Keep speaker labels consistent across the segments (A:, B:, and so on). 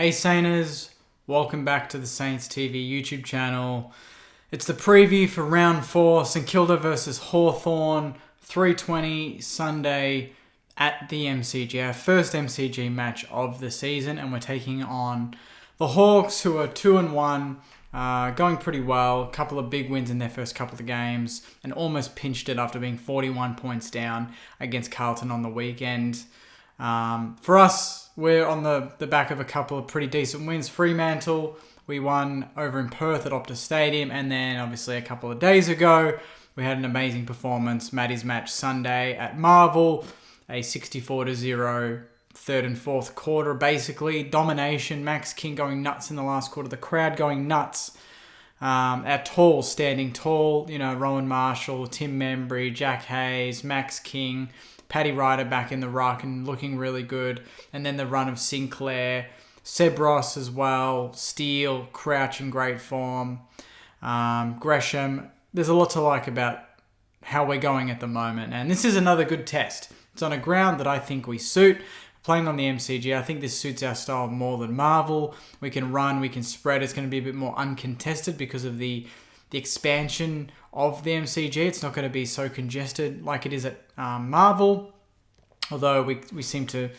A: Hey Sainers, welcome back to the Saints TV YouTube channel. It's the preview for round 4, St Kilda versus Hawthorn, 3:20 Sunday at the MCG. Our first MCG match of the season, and we're taking on the Hawks, who are 2-1, going pretty well. A couple of big wins in their first couple of games, and almost pinched it after being 41 points down against Carlton on the weekend. For us, we're on the back of a couple of pretty decent wins. Fremantle, we won over in Perth at Optus Stadium, and then obviously a couple of days ago, we had an amazing performance. Maddie's match Sunday at Marvel, a 64-0 third and fourth quarter, basically. Domination, Max King going nuts in the last quarter, the crowd going nuts. Our tall, standing tall, Rowan Marshall, Tim Membry, Jack Hayes, Max King, Paddy Ryder back in the ruck and looking really good. And then the run of Sinclair, Seb Ross as well, Steele, Crouch in great form, Gresham. There's a lot to like about how we're going at the moment. And this is another good test. It's on a ground that I think we suit. Playing on the MCG, I think this suits our style more than Marvel. We can run, we can spread. It's going to be a bit more uncontested because of the expansion of the MCG. It's not going to be so congested like it is at Marvel, although we seem to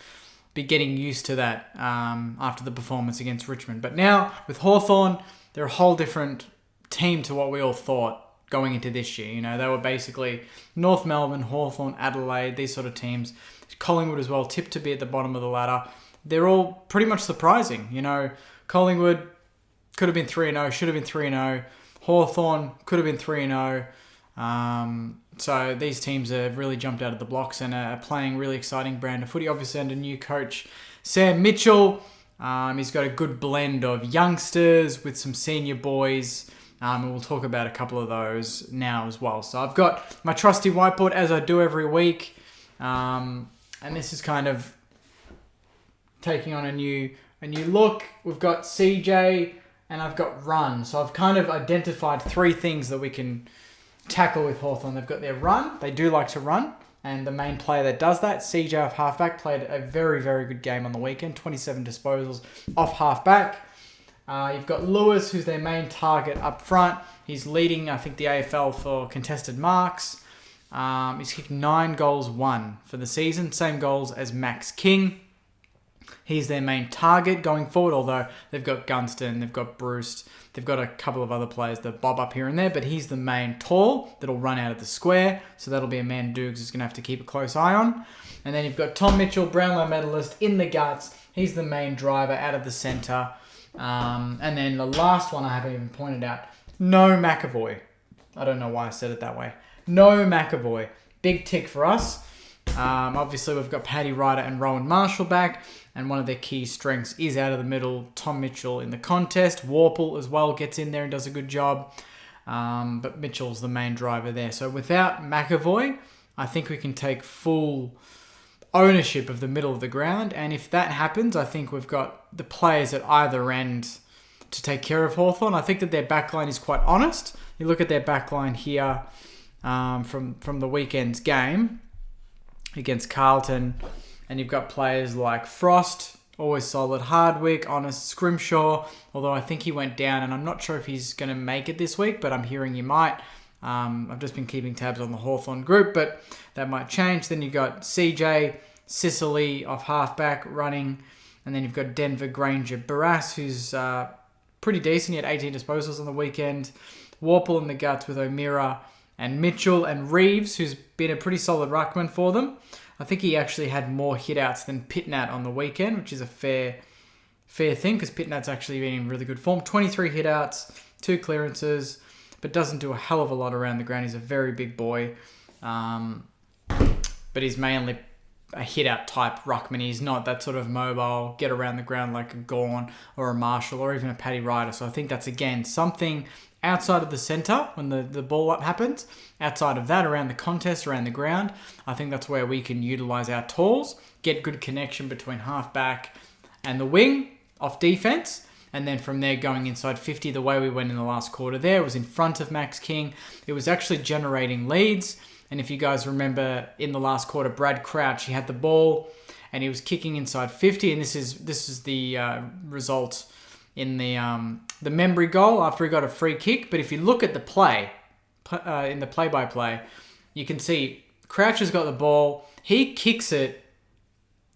A: be getting used to that after the performance against Richmond. But now with Hawthorn, they're a whole different team to what we all thought going into this year. They were basically North Melbourne, Hawthorn, Adelaide, these sort of teams. Collingwood as well, tipped to be at the bottom of the ladder. They're all pretty much surprising. Collingwood could have been 3-0, should have been 3-0. Hawthorn could have been 3-0. So these teams have really jumped out of the blocks and are playing really exciting brand of footy. Obviously under new coach Sam Mitchell. He's got a good blend of youngsters with some senior boys. And we'll talk about a couple of those now as well. So I've got my trusty whiteboard as I do every week. And this is kind of taking on a new look. We've got CJ and I've got run. So I've kind of identified 3 things that we can tackle with Hawthorn. They've got their run. They do like to run. And the main player that does that, CJ off halfback, played a very, very good game on the weekend. 27 disposals off halfback. You've got Lewis, who's their main target up front. He's leading, I think, the AFL for contested marks. He's kicked 9 goals, 1 for the season. Same goals as Max King. He's their main target going forward, although they've got Gunston, they've got Bruce, they've got a couple of other players that bob up here and there, but he's the main tall that'll run out of the square, so that'll be a man Dukes is going to have to keep a close eye on. And then you've got Tom Mitchell, Brownlow medalist, in the guts. He's the main driver out of the centre. And then the last one I haven't even pointed out, no McAvoy. I don't know why I said it that way. No McAvoy. Big tick for us. Obviously, we've got Paddy Ryder and Rowan Marshall back, and one of their key strengths is out of the middle. Tom Mitchell in the contest. Warple as well gets in there and does a good job. But Mitchell's the main driver there. So without McAvoy, I think we can take full ownership of the middle of the ground. And if that happens, I think we've got the players at either end to take care of Hawthorn. I think that their backline is quite honest. You look at their backline here from the weekend's game against Carlton, and you've got players like Frost, always solid, Hardwick, honest, Scrimshaw, although I think he went down, and I'm not sure if he's going to make it this week, but I'm hearing he might. I've just been keeping tabs on the Hawthorn group, but that might change. Then you've got CJ, Sicily off halfback running, and then you've got Denver, Granger, Barras, who's pretty decent. He had 18 disposals on the weekend. Warple in the guts with O'Meara and Mitchell, and Reeves, who's been a pretty solid ruckman for them. I think he actually had more hit-outs than Pitnat on the weekend, which is a fair thing, because Pitnat's actually been in really good form. 23 hit-outs, 2 clearances, but doesn't do a hell of a lot around the ground. He's a very big boy, but he's mainly a hit-out type ruckman. He's not that sort of mobile, get around the ground like a Gawn or a Marshall or even a Paddy Ryder. So I think that's, again, something outside of the centre when the ball up happens. Outside of that, around the contest, around the ground, I think that's where we can utilise our tools, get good connection between halfback and the wing off defence, and then from there going inside 50, the way we went in the last quarter there was in front of Max King. It was actually generating leads, and if you guys remember in the last quarter, Brad Crouch, he had the ball and he was kicking inside 50, and this is the result in the Membry goal after he got a free kick. But if you look at the play, in the play-by-play, you can see Crouch has got the ball. He kicks it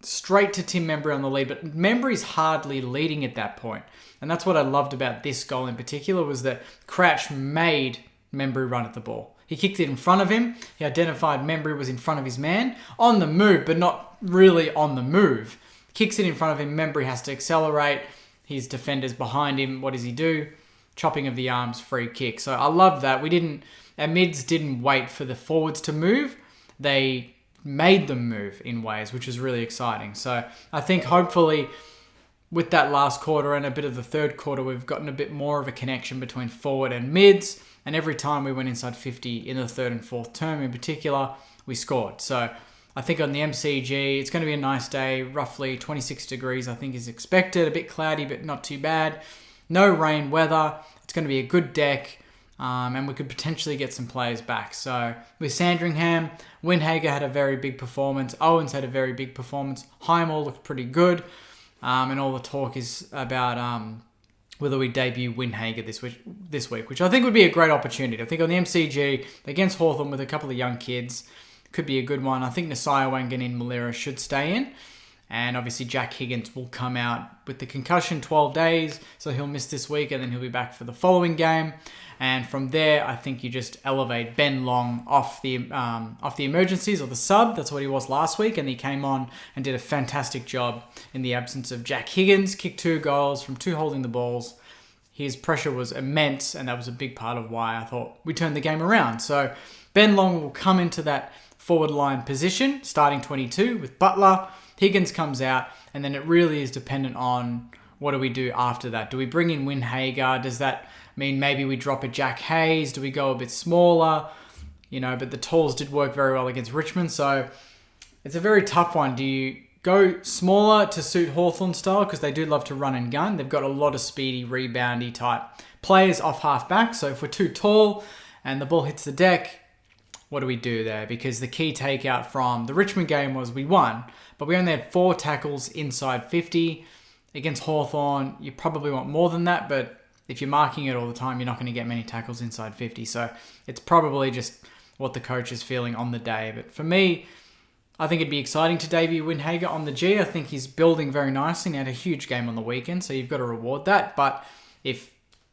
A: straight to Tim Membry on the lead, but Membry's hardly leading at that point. And that's what I loved about this goal in particular, was that Crouch made Membry run at the ball. He kicked it in front of him. He identified Membry was in front of his man, on the move, but not really on the move. Kicks it in front of him. Membry has to accelerate. His defender's behind him. What does he do? Chopping of the arms, free kick. So I love that. Our mids didn't wait for the forwards to move. They made them move in ways, which is really exciting. So I think hopefully with that last quarter and a bit of the third quarter, we've gotten a bit more of a connection between forward and mids. And every time we went inside 50 in the third and fourth term in particular, we scored. So I think on the MCG, it's going to be a nice day. Roughly 26 degrees, I think, is expected. A bit cloudy, but not too bad. No rain weather. It's going to be a good deck. And we could potentially get some players back. So with Sandringham, Windhager had a very big performance. Owens had a very big performance. Highmore looked pretty good. And all the talk is about whether we debut Windhager this week, which I think would be a great opportunity. I think on the MCG against Hawthorn with a couple of young kids could be a good one. I think Nasiah Wangan Malira should stay in. And obviously Jack Higgins will come out with the concussion 12 days, so he'll miss this week and then he'll be back for the following game. And from there, I think you just elevate Ben Long off the emergencies or the sub. That's what he was last week, and he came on and did a fantastic job in the absence of Jack Higgins. Kicked 2 goals from 2 holding the balls. His pressure was immense, and that was a big part of why I thought we turned the game around. So Ben Long will come into that forward line position, starting 22 with Butler. Higgins comes out, and then it really is dependent on what do we do after that. Do we bring in Windhager? Does that mean maybe we drop a Jack Hayes? Do we go a bit smaller? But the talls did work very well against Richmond, so it's a very tough one. Do you go smaller to suit Hawthorn style? Because they do love to run and gun. They've got a lot of speedy, reboundy type players off half back. So if we're too tall and the ball hits the deck, what do we do there? Because the key takeout from the Richmond game was we won, but we only had 4 tackles inside 50. Against Hawthorn, you probably want more than that, but if you're marking it all the time, you're not going to get many tackles inside 50. So it's probably just what the coach is feeling on the day. But for me, I think it'd be exciting to debut Windhager on the G. I think he's building very nicely and had a huge game on the weekend, so you've got to reward that. But if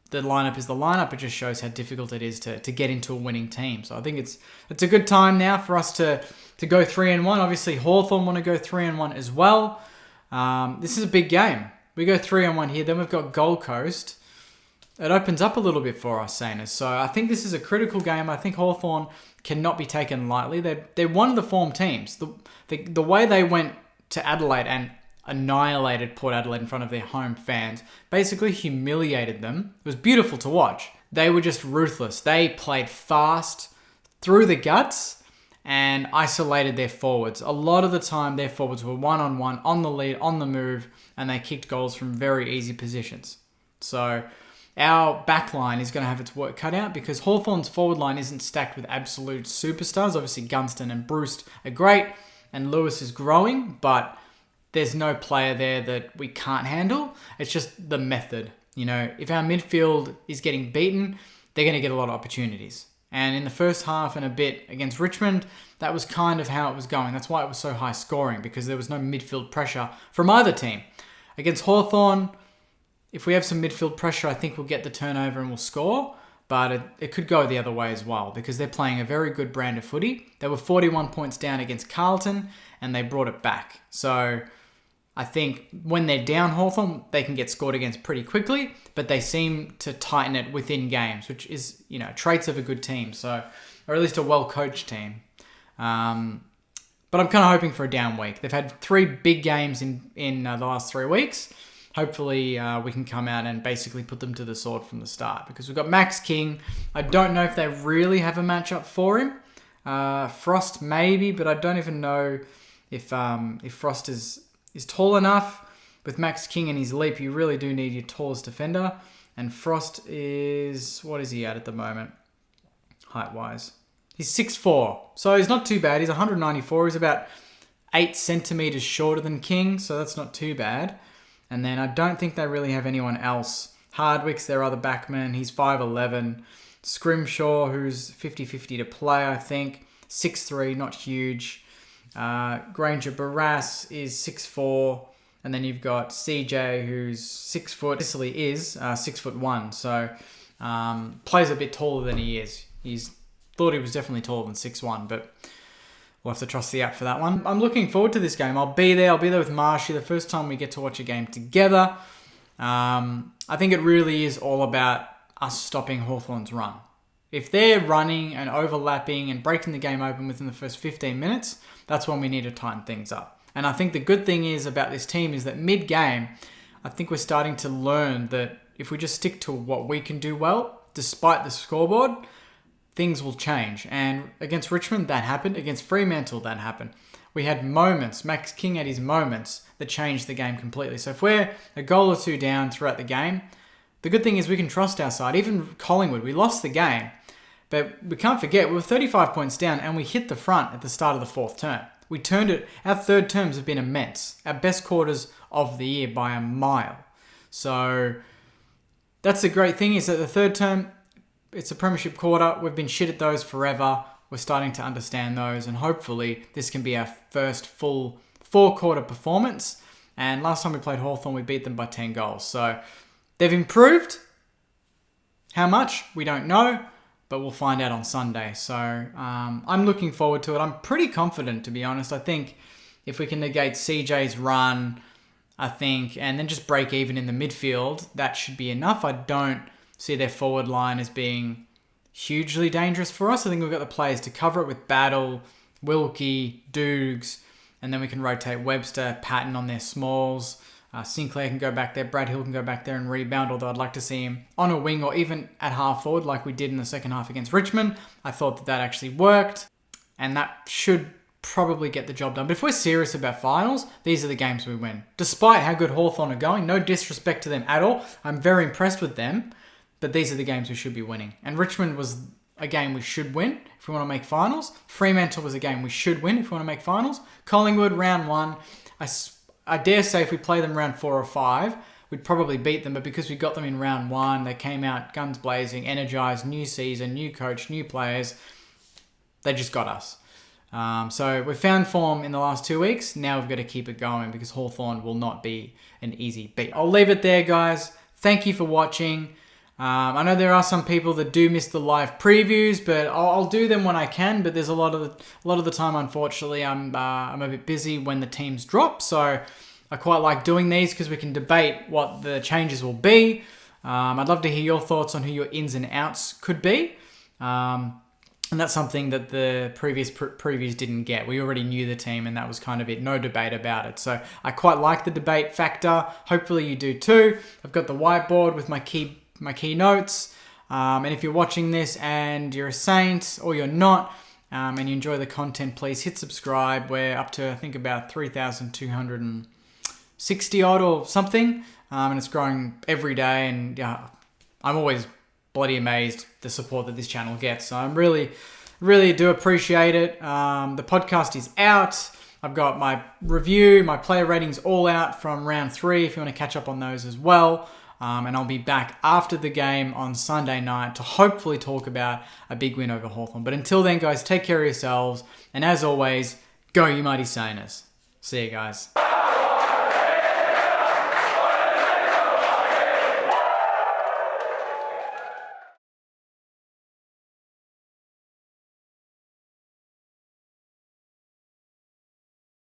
A: the lineup is the lineup, it just shows how difficult it is to get into a winning team. So I think it's a good time now for us to go 3-1. Obviously, Hawthorn want to go 3-1 as well. This is a big game. We go 3-1 here. Then we've got Gold Coast. It opens up a little bit for us, Saners. So I think this is a critical game. I think Hawthorn cannot be taken lightly. They're one of the form teams. The way they went to Adelaide and annihilated Port Adelaide in front of their home fans, basically humiliated them. It was beautiful to watch. They were just ruthless. They played fast through the guts and isolated their forwards. A lot of the time, their forwards were one-on-one, on the lead, on the move, and they kicked goals from very easy positions. So our back line is going to have its work cut out because Hawthorn's forward line isn't stacked with absolute superstars. Obviously, Gunston and Bruce are great, and Lewis is growing, but there's no player there that we can't handle. It's just the method. If our midfield is getting beaten, they're going to get a lot of opportunities. And in the first half and a bit against Richmond, that was kind of how it was going. That's why it was so high scoring, because there was no midfield pressure from either team. Against Hawthorn, if we have some midfield pressure, I think we'll get the turnover and we'll score. But it could go the other way as well, because they're playing a very good brand of footy. They were 41 points down against Carlton, and they brought it back. So I think when they're down Hawthorn, they can get scored against pretty quickly, but they seem to tighten it within games, which is, traits of a good team, or at least a well-coached team. But I'm kind of hoping for a down week. They've had 3 big games in the last 3 weeks. Hopefully we can come out and basically put them to the sword from the start, because we've got Max King. I don't know if they really have a matchup for him. Frost maybe, but I don't even know if Frost is tall enough. With Max King and his leap, you really do need your tallest defender. And Frost is... what is he at the moment? Height-wise. He's 6'4". So he's not too bad. He's 194. He's about 8 centimeters shorter than King, so that's not too bad. And then I don't think they really have anyone else. Hardwick's their other backman. He's 5'11". Scrimshaw, who's 50-50 to play, I think. 6'3", not huge. Granger Barras is 6'4". And then you've got CJ, who's 6 foot. Sicily is 6'1", so plays a bit taller than he is. He's thought he was definitely taller than 6'1", but we'll have to trust the app for that one. I'm looking forward to this game. I'll be there with Marshy the first time we get to watch a game together. I think it really is all about us stopping Hawthorn's run. If they're running and overlapping and breaking the game open within the first 15 minutes, that's when we need to tighten things up. And I think the good thing is about this team is that mid-game, I think we're starting to learn that if we just stick to what we can do well, despite the scoreboard, things will change. And against Richmond, that happened. Against Fremantle, that happened. We had moments, Max King had his moments that changed the game completely. So if we're a goal or two down throughout the game, the good thing is we can trust our side. Even Collingwood, we lost the game, but we can't forget we were 35 points down and we hit the front at the start of the fourth term. We turned it. Our third terms have been immense. Our best quarters of the year by a mile. So that's the great thing is that the third term, it's a premiership quarter. We've been shit at those forever. We're starting to understand those. And hopefully this can be our first full 4-quarter performance. And last time we played Hawthorn, we beat them by 10 goals. So they've improved. How much? We don't know. But we'll find out on Sunday. So I'm looking forward to it. I'm pretty confident, to be honest. I think if we can negate CJ's run, and then just break even in the midfield, that should be enough. I don't see their forward line as being hugely dangerous for us. I think we've got the players to cover it with Battle, Wilkie, Dukes, and then we can rotate Webster, Patton on their smalls. Sinclair can go back there. Brad Hill can go back there and rebound, although I'd like to see him on a wing or even at half forward like we did in the second half against Richmond. I thought that actually worked, and that should probably get the job done. But if we're serious about finals, these are the games we win. Despite how good Hawthorn are going, no disrespect to them at all. I'm very impressed with them, but these are the games we should be winning. And Richmond was a game we should win if we want to make finals. Fremantle was a game we should win if we want to make finals. Collingwood, round 1. I dare say if we play them round 4 or 5, we'd probably beat them. But because we got them in round 1, they came out guns blazing, energized, new season, new coach, new players. They just got us. So we've found form in the last 2 weeks. Now we've got to keep it going because Hawthorn will not be an easy beat. I'll leave it there, guys. Thank you for watching. I know there are some people that do miss the live previews, but I'll do them when I can. But there's a lot of the time, unfortunately, I'm a bit busy when the teams drop. So I quite like doing these because we can debate what the changes will be. I'd love to hear your thoughts on who your ins and outs could be. And that's something that the previous previews didn't get. We already knew the team and that was kind of it. No debate about it. So I quite like the debate factor. Hopefully you do too. I've got the whiteboard with my key notes. And if you're watching this and you're a Saint or you're not, and you enjoy the content, please hit subscribe. We're up to, I think, about 3,260 odd or something. And it's growing every day. And I'm always bloody amazed the support that this channel gets. So I'm really do appreciate it. The podcast is out. I've got my review, my player ratings all out from round 3 if you want to catch up on those as well. And I'll be back after the game on Sunday night to hopefully talk about a big win over Hawthorn. But until then, guys, take care of yourselves. And as always, go you mighty Saints. See you guys.